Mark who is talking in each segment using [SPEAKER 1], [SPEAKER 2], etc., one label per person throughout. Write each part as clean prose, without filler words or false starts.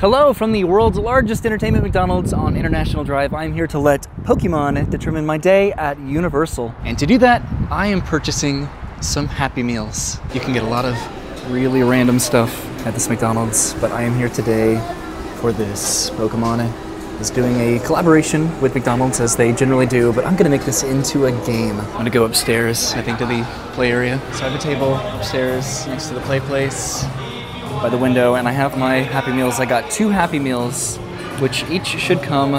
[SPEAKER 1] Hello from the world's largest entertainment McDonald's on International Drive. I'm here to let Pokemon determine my day at Universal. And to do that, I am purchasing some Happy Meals. You can get a lot of really random stuff at this McDonald's, but I am here today for this. Pokemon is doing a collaboration with McDonald's, as they generally do, but I'm gonna make this into a game. I'm gonna go upstairs, I think, to the play area. So I have a table upstairs next to the play place by the window, and I have my Happy Meals. I got 2 Happy Meals, which each should come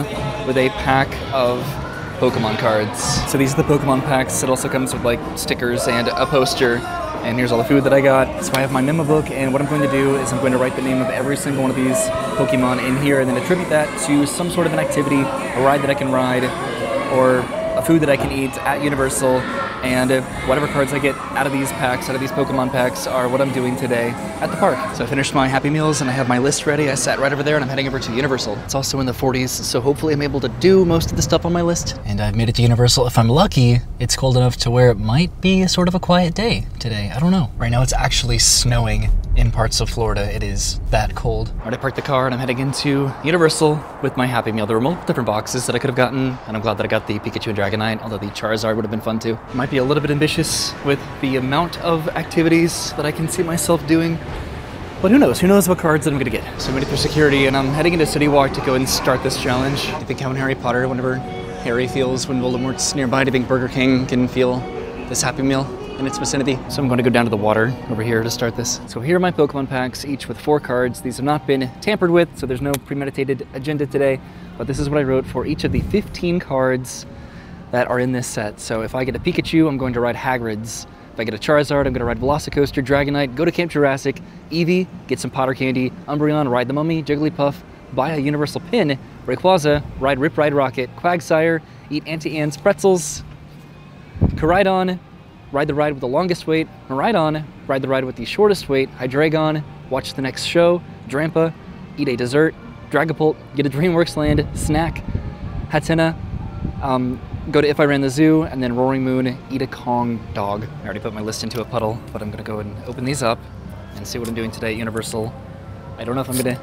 [SPEAKER 1] with a pack of Pokemon cards. So these are the Pokemon packs. It also comes with like stickers and a poster. And here's all the food that I got. So I have my memo book, and what I'm going to do is I'm going to write the name of every single one of these Pokemon in here and then attribute that to some sort of an activity, a ride that I can ride, or a food that I can eat at Universal. And whatever cards I get out of these packs, out of these Pokemon packs, are what I'm doing today at the park. So I finished my Happy Meals and I have my list ready. I sat right over there and I'm heading over to Universal. It's also in the 40s, so hopefully I'm able to do most of the stuff on my list. And I've made it to Universal. If I'm lucky, it's cold enough to where it might be sort of a quiet day today. I don't know. Right now it's actually snowing in parts of Florida. It is that cold. All right, I parked the car and I'm heading into Universal with my Happy Meal. There were multiple different boxes that I could have gotten, and I'm glad that I got the Pikachu and Dragonite, although the Charizard would have been fun too. Might be a little bit ambitious with the amount of activities that I can see myself doing, but who knows? Who knows what cards that I'm gonna get. So I'm ready for security, and I'm heading into City Walk to go and start this challenge. Do you think how in Harry Potter, whenever Harry feels when Voldemort's nearby, do you think Burger King can feel this Happy Meal in its vicinity? So I'm going to go down to the water over here to start this. So here are my Pokemon packs, each with 4 cards. These have not been tampered with, so there's no premeditated agenda today, but this is what I wrote for each of the 15 cards that are in this set. So if I get a Pikachu, I'm going to ride Hagrid's. If I get a Charizard, I'm going to ride Velocicoaster, Dragonite, go to Camp Jurassic, Eevee, get some Potter Candy, Umbreon, ride the Mummy, Jigglypuff, buy a Universal Pin, Rayquaza, ride Rip Ride Rocket, Quagsire, eat Auntie Anne's pretzels, Koraidon, ride the ride with the longest wait, Miraidon, ride the ride with the shortest wait, Hydreigon, watch the next show, Drampa, eat a dessert, Dragapult, get a DreamWorks Land, snack, Hatenna, go to If I Ran the Zoo, and then Roaring Moon, eat a Kong dog. I already put my list into a puddle, but I'm gonna go and open these up and see what I'm doing today at Universal. I don't know if I'm gonna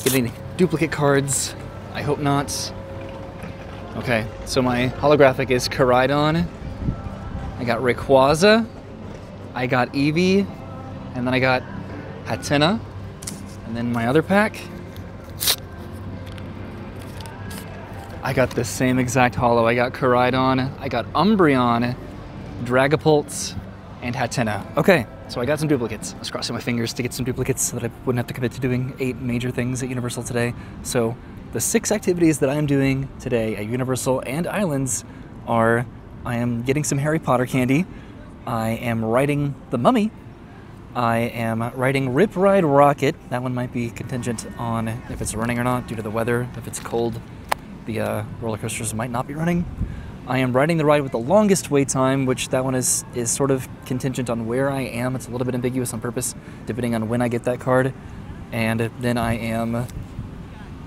[SPEAKER 1] get any duplicate cards. I hope not. Okay, so my holographic is Koraidon. I got Rayquaza, I got Eevee, and then I got Hatenna, and then my other pack, I got the same exact holo. I got Koraidon, I got Umbreon, Dragapult, and Hatenna. Okay, so I got some duplicates. I was crossing my fingers to get some duplicates so that I wouldn't have to commit to doing 8 major things at Universal today. So the 6 activities that I am doing today at Universal and Islands are: I am getting some Harry Potter candy, I am riding the Mummy, I am riding Rip Ride Rocket. That one might be contingent on if it's running or not due to the weather. If it's cold, the roller coasters might not be running. I am riding the ride with the longest wait time, which that one is sort of contingent on where I am. It's a little bit ambiguous on purpose, depending on when I get that card. And then I am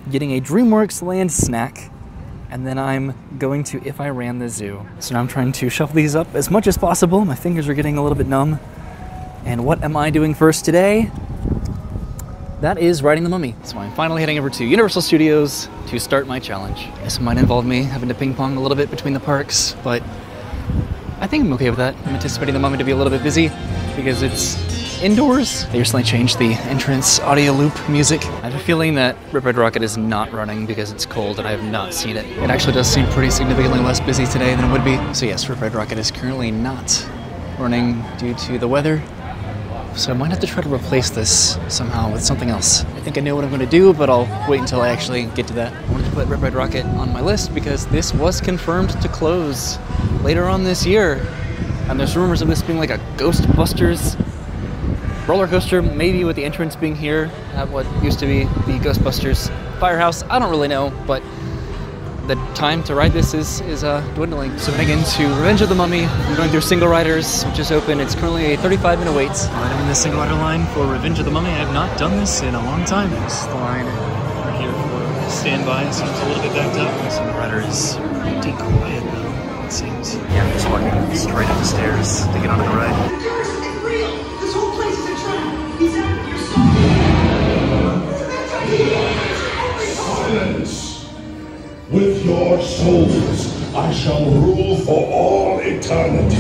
[SPEAKER 1] getting a DreamWorks Land snack, and then I'm going to If I Ran the Zoo. So now I'm trying to shuffle these up as much as possible. My fingers are getting a little bit numb. And what am I doing first today? That is riding the Mummy. So I'm finally heading over to Universal Studios to start my challenge. This might involve me having to ping pong a little bit between the parks, but I think I'm okay with that. I'm anticipating the Mummy to be a little bit busy because it's indoors. They recently changed the entrance audio loop music. I have a feeling that Rip Ride Rocket is not running because it's cold and I have not seen it. It actually does seem pretty significantly less busy today than it would be. So yes, Rip Ride Rocket is currently not running due to the weather. So I might have to try to replace this somehow with something else. I think I know what I'm going to do, but I'll wait until I actually get to that. I wanted to put Rip Ride Rocket on my list because this was confirmed to close later on this year. And there's rumors of this being like a Ghostbusters roller coaster, maybe with the entrance being here at what used to be the Ghostbusters Firehouse. I don't really know, but the time to ride this is dwindling. So heading into Revenge of the Mummy, I'm going through Single Riders, which is open. It's currently a 35-minute wait. Alright, I'm in the single rider line for Revenge of the Mummy. I have not done this in a long time. This is the line right here for standby. Seems a little bit backed up. The single rider is pretty quiet though, it seems. Yeah, I'm just walking straight up the stairs to get onto the ride.
[SPEAKER 2] This whole place is a trap. He's out of your soul. Silence! With your souls, I shall rule for all eternity.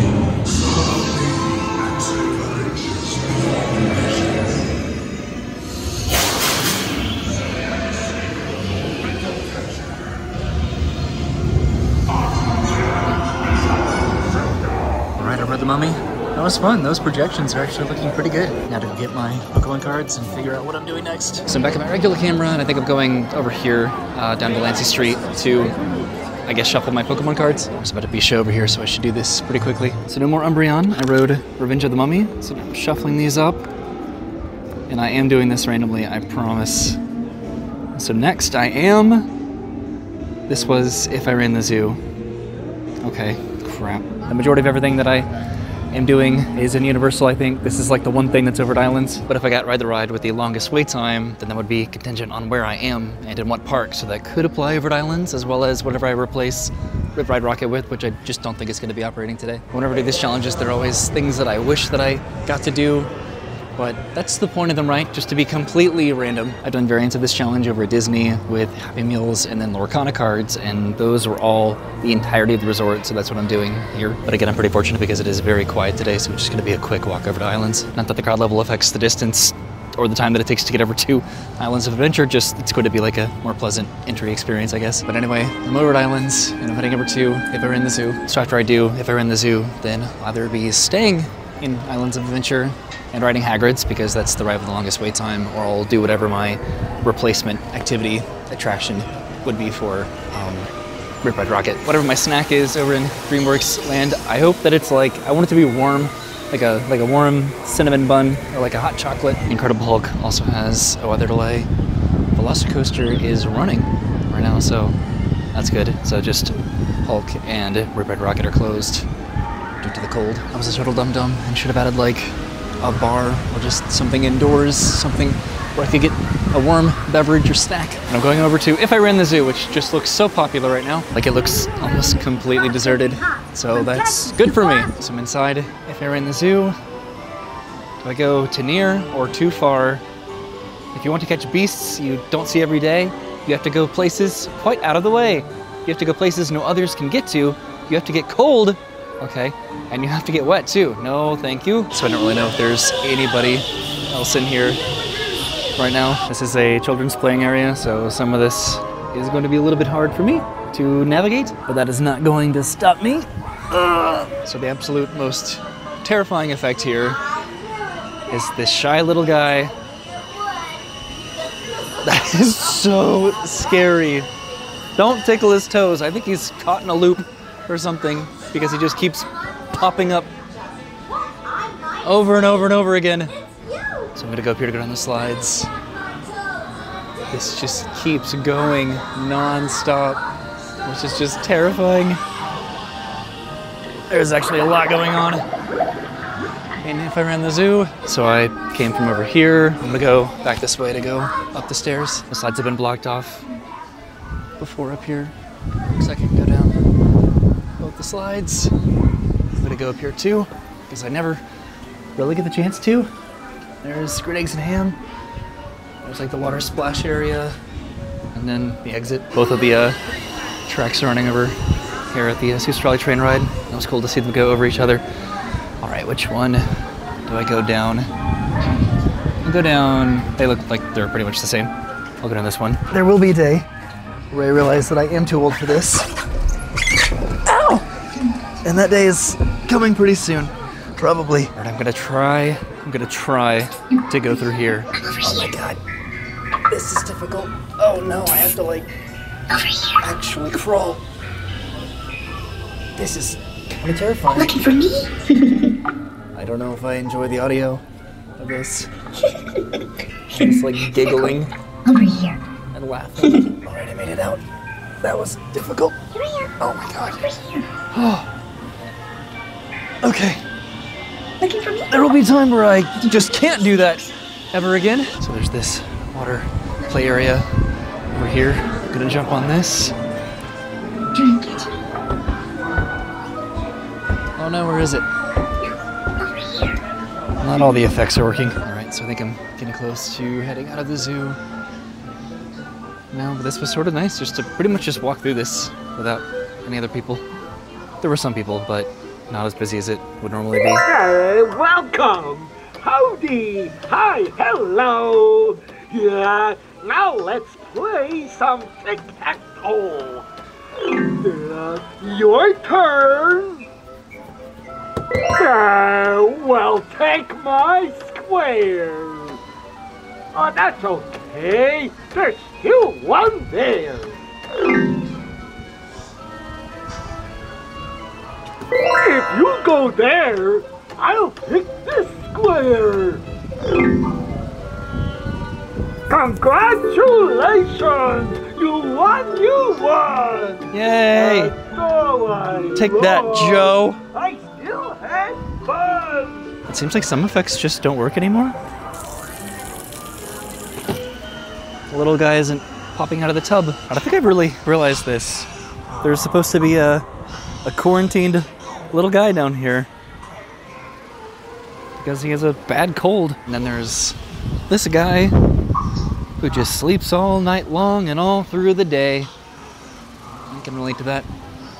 [SPEAKER 1] Alright, I've read the Mummy. That was fun. Those projections are actually looking pretty good. Now to get my Pokemon cards and figure out what I'm doing next. So I'm back at my regular camera, and I think I'm going over here down to Lancy Street to, I guess, shuffle my Pokemon cards. There's about to be a show over here, so I should do this pretty quickly. So no more Umbreon. I rode Revenge of the Mummy, so I'm shuffling these up. And I am doing this randomly, I promise. So next I am... This was If I Ran the Zoo. Okay, crap. The majority of everything that I am doing is in Universal, I think. This is like the one thing that's over at Islands. But if I got Ride the Ride with the longest wait time, then that would be contingent on where I am and in what park. So that could apply over at Islands, as well as whatever I replace Rip Ride Rocket with, which I just don't think is going to be operating today. Whenever I do these challenges, there are always things that I wish that I got to do, but that's the point of them, right? Just to be completely random. I've done variants of this challenge over at Disney with Happy Meals and then Lorcana cards, and those were all the entirety of the resort, so that's what I'm doing here. But again, I'm pretty fortunate because it is very quiet today, so it's just gonna be a quick walk over to Islands. Not that the crowd level affects the distance or the time that it takes to get over to Islands of Adventure, just it's going to be like a more pleasant entry experience, I guess. But anyway, I'm over at Islands, and I'm heading over to If I Ran the Zoo. So after I do If I Ran the Zoo, then I'll either be staying in Islands of Adventure and riding Hagrid's, because that's the ride with the longest wait time, or I'll do whatever my replacement activity attraction would be for Rip Ride Rocket. Whatever my snack is over in DreamWorks Land, I hope that it's like, I want it to be warm, like a warm cinnamon bun, or like a hot chocolate. Incredible Hulk also has a weather delay. Velocicoaster is running right now, so that's good. So just Hulk and Rip Ride Rocket are closed due to the cold. I was a total dum-dum and should have added like a bar or just something indoors, something where I could get a warm beverage or snack. And I'm going over to If I Ran the Zoo, which just looks so popular right now. Like, it looks almost completely deserted, so that's good for me. So I'm inside If I Ran the Zoo. Do I go to near or too far? If you want to catch beasts you don't see every day, you have to go places quite out of the way. You have to go places no others can get to. You have to get cold. Okay, and you have to get wet too. No, thank you. So I don't really know if there's anybody else in here right now. This is a children's playing area, so some of this is going to be a little bit hard for me to navigate, but that is not going to stop me. So the absolute most terrifying effect here is this shy little guy. That is so scary. Don't tickle his toes. I think he's caught in a loop or something, because he just keeps popping up over and over and over again. So I'm gonna go up here to go down the slides. This just keeps going non-stop, which is just terrifying. There's actually a lot going on. And If I Ran the Zoo. So I came from over here. I'm gonna go back this way to go up the stairs. The slides have been blocked off before up here. Looks like I can go down both the slides. I'm gonna go up here too, because I never really get the chance to. There's Green Eggs and Ham. There's like the water splash area, and then the exit. Both of the tracks are running over here at the Seuss Trolley Train ride. That was cool to see them go over each other. All right, which one do I go down? I'll go down. They look like they're pretty much the same. I'll go down this one. There will be a day where I realize that I am too old for this. Ow! And that day is coming pretty soon, probably. All right, I'm gonna try to go through here. Oh my God, this is difficult. Oh no, I have to like actually crawl. This is kind of terrifying.
[SPEAKER 3] Looking for me?
[SPEAKER 1] I don't know if I enjoy the audio of this. I'm just like giggling
[SPEAKER 3] Over here.
[SPEAKER 1] and laughing. All right, I made it out. That was difficult.
[SPEAKER 3] Here I am.
[SPEAKER 1] Oh my God.
[SPEAKER 3] Over here.
[SPEAKER 1] Oh. Okay.
[SPEAKER 3] Looking for me?
[SPEAKER 1] There will be a time where I just can't do that ever again. So there's this water play area over here. I'm gonna jump on this.
[SPEAKER 3] Trying to catch me?
[SPEAKER 1] Oh no, where is it?
[SPEAKER 3] Over here.
[SPEAKER 1] Not all the effects are working. All right, so I think I'm getting close to heading out of the zoo. No, but this was sort of nice, just to pretty much just walk through this without any other people. There were some people, but not as busy as it would normally be.
[SPEAKER 4] Welcome! Howdy! Hi, hello! Yeah, now let's play some tic-tac-toe. Your turn! Well, take my square. Oh, that's okay. There's still one there. If you go there, I'll pick this square. Congratulations! You won!
[SPEAKER 1] Yay! Take that, Joe.
[SPEAKER 4] I still had fun.
[SPEAKER 1] It seems like some effects just don't work anymore. The little guy isn't popping out of the tub. I don't think I've really realized this. There's supposed to be a quarantined little guy down here because he has a bad cold. And then there's this guy who just sleeps all night long and all through the day. I can relate to that,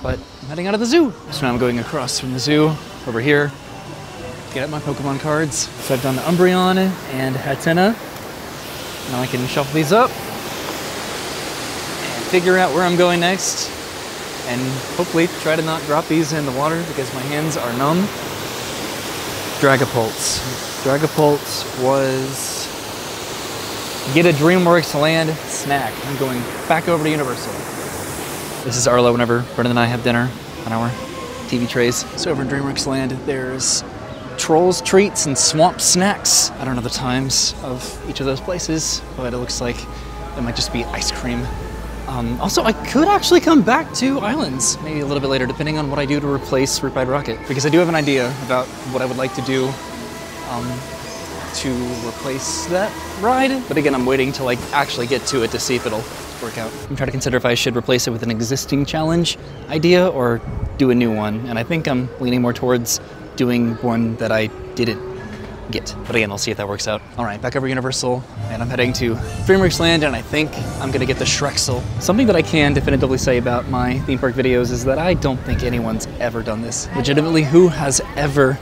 [SPEAKER 1] but I'm heading out of the zoo. So now I'm going across from the zoo over here, get out my Pokemon cards. So I've done Umbreon and Hatenna. Now I can shuffle these up and figure out where I'm going next, and hopefully try to not drop these in the water because my hands are numb. Dragapult. Dragapult was get a DreamWorks Land snack. I'm going back over to Universal. This is Arlo whenever Brendan and I have dinner on our TV trays. So over in DreamWorks Land, there's Trolls treats and swamp snacks. I don't know the times of each of those places, but it looks like it might just be ice cream. Also, I could actually come back to Islands, maybe a little bit later, depending on what I do to replace Root Ride Rocket, because I do have an idea about what I would like to do to replace that ride. But again, I'm waiting to actually get to it to see if it'll work out. I'm trying to consider if I should replace it with an existing challenge idea or do a new one. And I think I'm leaning more towards doing one that I didn't get. But again, I'll see if that works out. All right, back over Universal, and I'm heading to DreamWorks Land, and I think I'm gonna get the Shrexel. Something that I can definitively say about my theme park videos is that I don't think anyone's ever done this. Legitimately, who has ever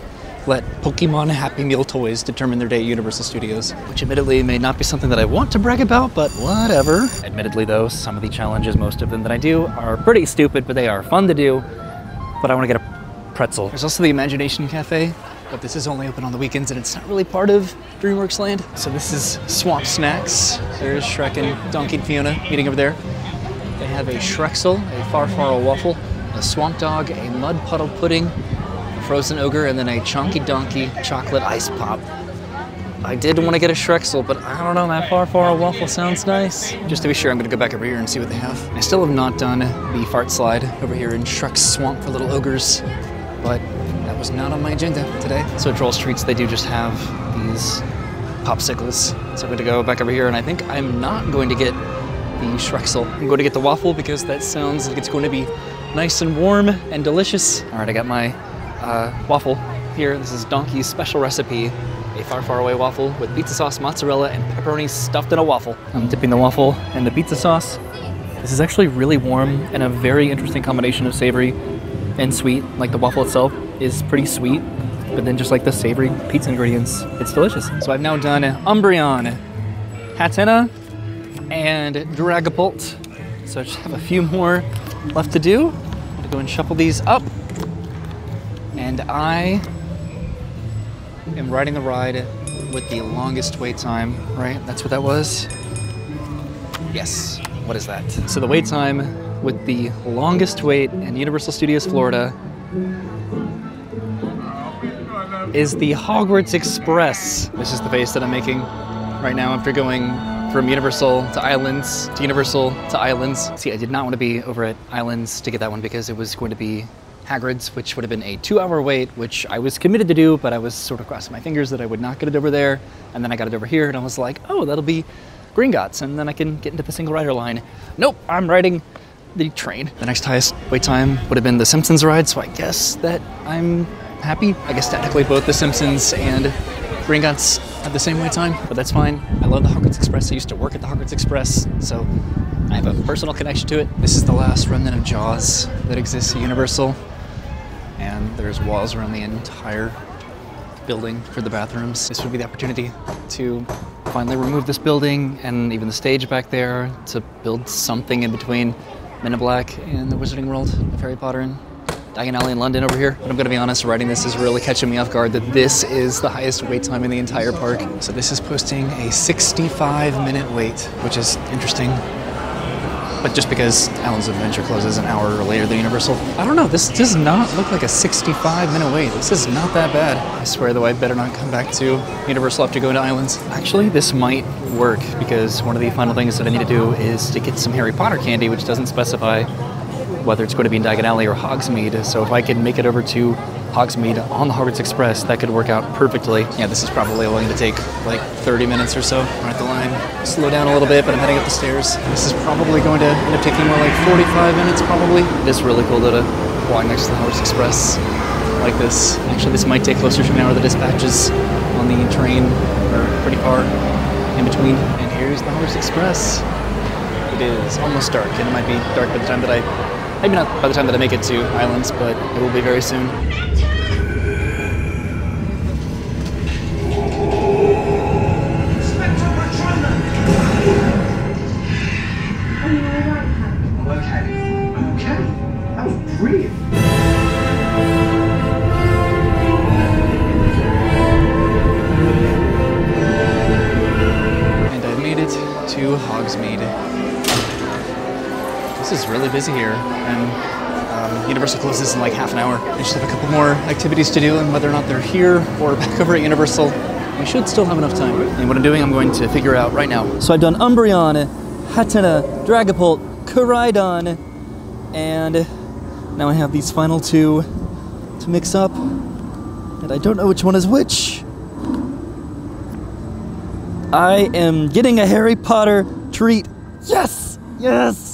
[SPEAKER 1] let Pokemon Happy Meal toys determine their day at Universal Studios? Which admittedly may not be something that I want to brag about, but whatever. Admittedly though, some of the challenges, most of them that I do, are pretty stupid, but they are fun to do. But I wanna get a pretzel. There's also the Imagination Cafe, but this is only open on the weekends and it's not really part of DreamWorks Land. So this is Swamp Snacks. There's Shrek and Donkey and Fiona meeting over there. They have a Shrexel, a Farfaro waffle, a Swamp Dog, a Mud Puddle Pudding, a Frozen Ogre, and then a Chonky Donkey chocolate ice pop. I did want to get a Shrexel, but I don't know, that Farfaro waffle sounds nice. Just to be sure, I'm gonna go back over here and see what they have. I still have not done the fart slide over here in Shrek's Swamp for Little Ogres, but that was not on my agenda today. So at Trolls Treats, they do just have these popsicles. So I'm gonna go back over here, and I think I'm not going to get the Shrexel. I'm going to get the waffle because that sounds like it's going to be nice and warm and delicious. All right, I got my waffle here. This is Donkey's special recipe, a far away waffle with pizza sauce, mozzarella, and pepperoni stuffed in a waffle. I'm dipping the waffle in the pizza sauce. This is actually really warm and a very interesting combination of savory and sweet. Like the waffle itself is pretty sweet, but then just like the savory pizza ingredients, it's delicious. So I've now done Umbreon, Hatenna, and Dragapult. So I just have a few more left to do. I'm gonna go and shuffle these up. And I am riding the ride with the longest wait time, right? That's what that was? Yes, what is that? So the wait time with the longest wait in Universal Studios Florida is the Hogwarts Express. This is the face that I'm making right now after going from Universal to Islands to Universal to Islands. See, I did not want to be over at Islands to get that one because it was going to be Hagrid's, which would have been a 2-hour wait, which I was committed to do, but I was sort of crossing my fingers that I would not get it over there. And then I got it over here and I was like, oh, that'll be Gringotts, and then I can get into the single rider line. Nope, I'm riding the train. The next highest wait time would have been the Simpsons ride, so I guess that I'm happy. I guess technically both the Simpsons and Gringotts have the same wait time, but that's fine. I love the Hogwarts Express. I used to work at the Hogwarts Express, so I have a personal connection to it. This is the last remnant of Jaws that exists at Universal. And there's walls around the entire building for the bathrooms. This would be the opportunity to finally remove this building and even the stage back there to build something in between Men in Black and the Wizarding World of Harry Potter and Diagon Alley in London over here. But I'm gonna be honest, writing this is really catching me off guard that this is the highest wait time in the entire park. So this is posting a 65-minute wait, which is interesting. But just because Allen's Adventure closes an hour later than Universal. I don't know, this does not look like a 65-minute wait. This is not that bad. I swear though, I better not come back to Universal after going to Islands. Actually, this might work because one of the final things that I need to do is to get some Harry Potter candy, which doesn't specify whether it's going to be in Diagon Alley or Hogsmeade. So if I can make it over to Hogsmeade on the Hogwarts Express, that could work out perfectly. Yeah, this is probably going to take like 30 minutes or so. We're at the line. Slow down a little bit, but I'm heading up the stairs. This is probably going to end up taking more like 45 minutes probably. It is really cool to walk next to the Hogwarts Express like this. Actually, this might take closer to an hour. The dispatches on the train are pretty far in between. And here's the Hogwarts Express. It is almost dark, and it might be dark by the time that maybe not by the time that I make it to Islands, but it will be very soon.
[SPEAKER 4] Okay. That was brilliant.
[SPEAKER 1] And I made it to Hogsmeade. This is really busy here, and Universal closes in like half an hour. I just have a couple more activities to do, and whether or not they're here or back over at Universal, we should still have enough time. And what I'm doing, I'm going to figure out right now. So I've done Umbreon, Hatena, Dragapult, Coridon, and now I have these final two to mix up, and I don't know which one is which. I am getting a Harry Potter treat. Yes! Yes!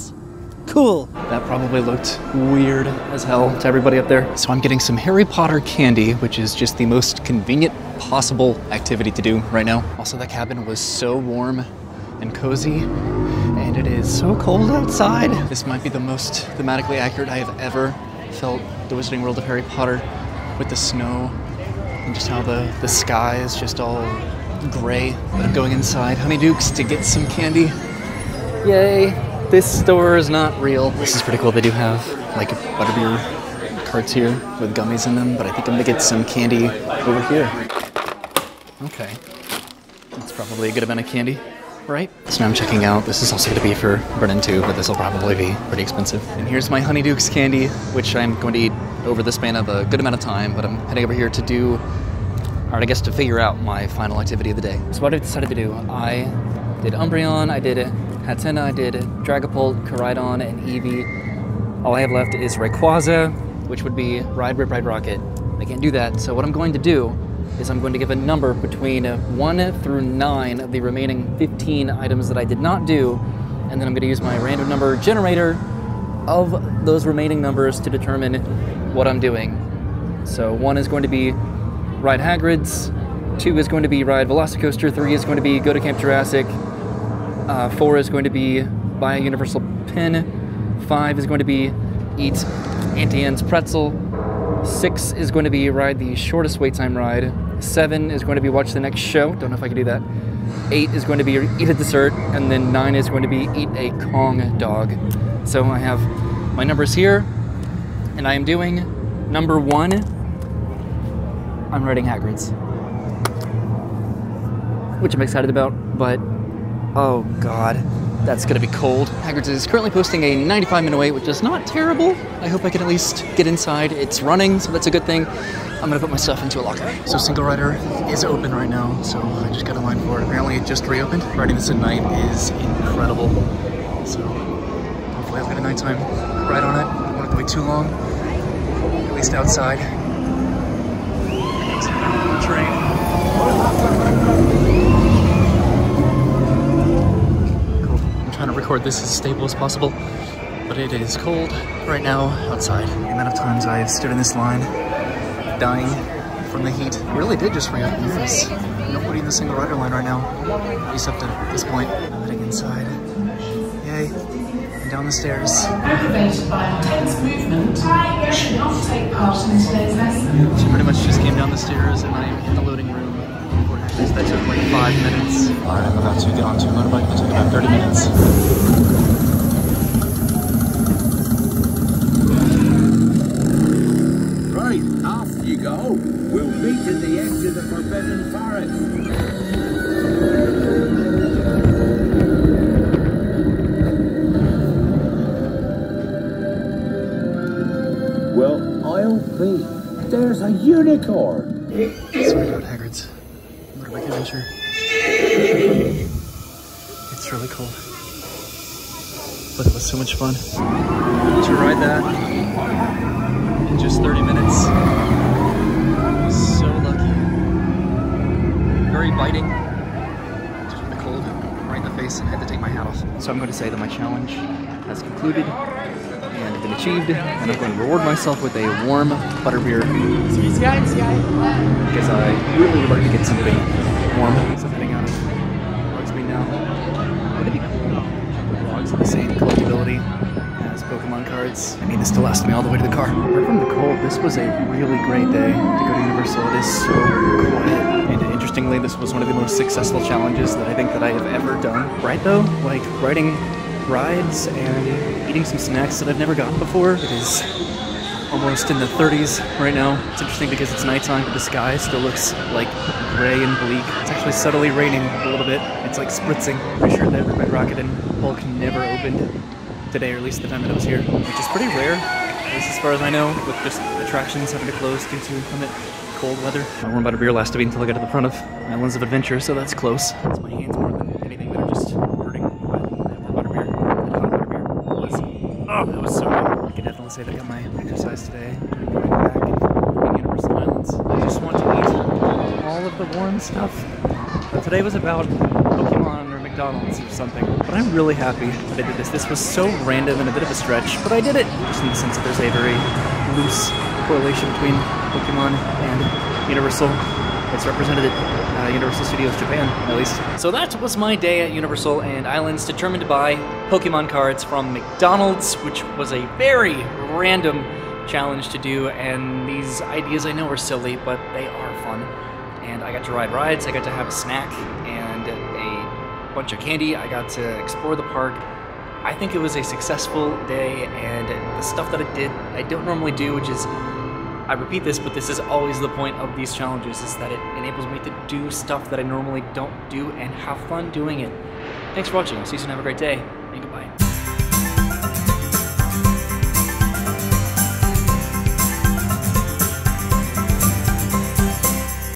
[SPEAKER 1] Cool. That probably looked weird as hell to everybody up there. So I'm getting some Harry Potter candy, which is just the most convenient possible activity to do right now. Also, that cabin was so warm and cozy, and it is so cold outside. This might be the most thematically accurate I have ever felt the Wizarding World of Harry Potter, with the snow and just how the sky is just all gray. But I'm going inside Honeydukes to get some candy. Yay. This store is not real. This is pretty cool. They do have like butterbeer carts here with gummies in them, but I think I'm gonna get some candy over here. Okay. That's probably a good amount of candy, right? So now I'm checking out. This is also gonna be for Brennan too, but this will probably be pretty expensive. And here's my Honeydukes candy, which I'm going to eat over the span of a good amount of time, but I'm heading over here to do, or I guess to figure out my final activity of the day. So what I decided to do, I did Umbreon, I did Hatena, I did Dragapult, Coridon, and Eevee. All I have left is Rayquaza, which would be Ride, Rip, Ride, Rocket. I can't do that, so what I'm going to do is I'm going to give a number between 1 through 9 of the remaining 15 items that I did not do, and then I'm going to use my random number generator of those remaining numbers to determine what I'm doing. So 1 is going to be Ride Hagrid's, 2 is going to be Ride Velocicoaster, 3 is going to be Go to Camp Jurassic, 4 is going to be Buy a Universal Pin, 5 is going to be Eat Auntie Anne's Pretzel, 6 is going to be Ride the shortest wait time ride, 7 is going to be Watch the next show, don't know if I can do that, 8 is going to be Eat a dessert, and then 9 is going to be Eat a Kong dog. So I have my numbers here, and I am doing number 1, I'm writing Hagrid's, which I'm excited about, but oh god, that's gonna be cold. Hagrid's is currently posting a 95-minute wait, which is not terrible. I hope I can at least get inside. It's running, so that's a good thing. I'm gonna put my stuff into a locker. So Single Rider is open right now, so I just got a line for it. Apparently it just reopened. Riding this at night is incredible. So hopefully I'll get a nighttime ride on it. I don't want it to wait too long, at least outside. Train. Trying to record this as stable as possible, but it is cold right now outside. The amount of times I've stood in this line dying from the heat, it really did just reopen. There's nobody in the Single Rider line right now, at least up to this point. Heading inside. Yay. down the stairs.
[SPEAKER 5] Aggravated by intense movement, you should not take part in today's lesson.
[SPEAKER 1] She pretty much just came down the stairs and I'm in the loading room. That took like 5 minutes. Alright, I'm about to get onto a motorbike. That took about 30 minutes.
[SPEAKER 6] Right, off you go. We'll meet at the edge of the Forbidden Forest. Well, I'll be. There's a unicorn.
[SPEAKER 1] So we go to Hagrid's motorbike adventure. It's really cold, but it was so much fun to ride that in just 30 minutes. I was so lucky. Very biting, just with the cold right in the face, and I had to take my hat off. So I'm going to say that my challenge has concluded and been achieved, and I'm going to reward myself with a warm butterbeer because I really would like to get something warm. So I'm heading out of Hogsmeade now. Wouldn't it be cool if vlogs have the same collectability as Pokemon cards? I mean, this to last me all the way to the car. Apart from the cold, this was a really great day to go to Universal. It is so quiet. And interestingly, this was one of the most successful challenges that I think that I have ever done. Right though? Like riding rides and eating some snacks that I've never gotten before. It is almost in the 30s right now. It's interesting because it's nighttime, but the sky still looks like gray and bleak. It's actually subtly raining a little bit. It's like spritzing. Pretty sure that Red Rocket and Hulk never opened today, or at least the time that I was here, which is pretty rare, at least as far as I know, with just attractions having to close due to inclement cold weather. My warm butterbeer lasted me until I got to the front of Islands of Adventure, so that's close. It's my hands more than anything that are just hurting, but the butterbeer, the hot butterbeer was, oh, it was so good. I can definitely say that I got my exercise today, going back and Universal Islands. I just want to eat all of the warm stuff. But today was about Pokemon or McDonald's or something. But I'm really happy that I did this. This was so random and a bit of a stretch, but I did it. Just in the sense that there's a very loose correlation between Pokemon and Universal. It's represented at Universal Studios Japan, at least. So that was my day at Universal and Islands, determined to buy Pokemon cards from McDonald's, which was a very random challenge to do, and these ideas I know are silly, but they are fun. And I got to ride rides, I got to have a snack and a bunch of candy, I got to explore the park. I think it was a successful day, and the stuff that I did, I don't normally do, which is, I repeat this, but this is always the point of these challenges, is that it enables me to do stuff that I normally don't do and have fun doing it. Thanks for watching, see you soon, have a great day.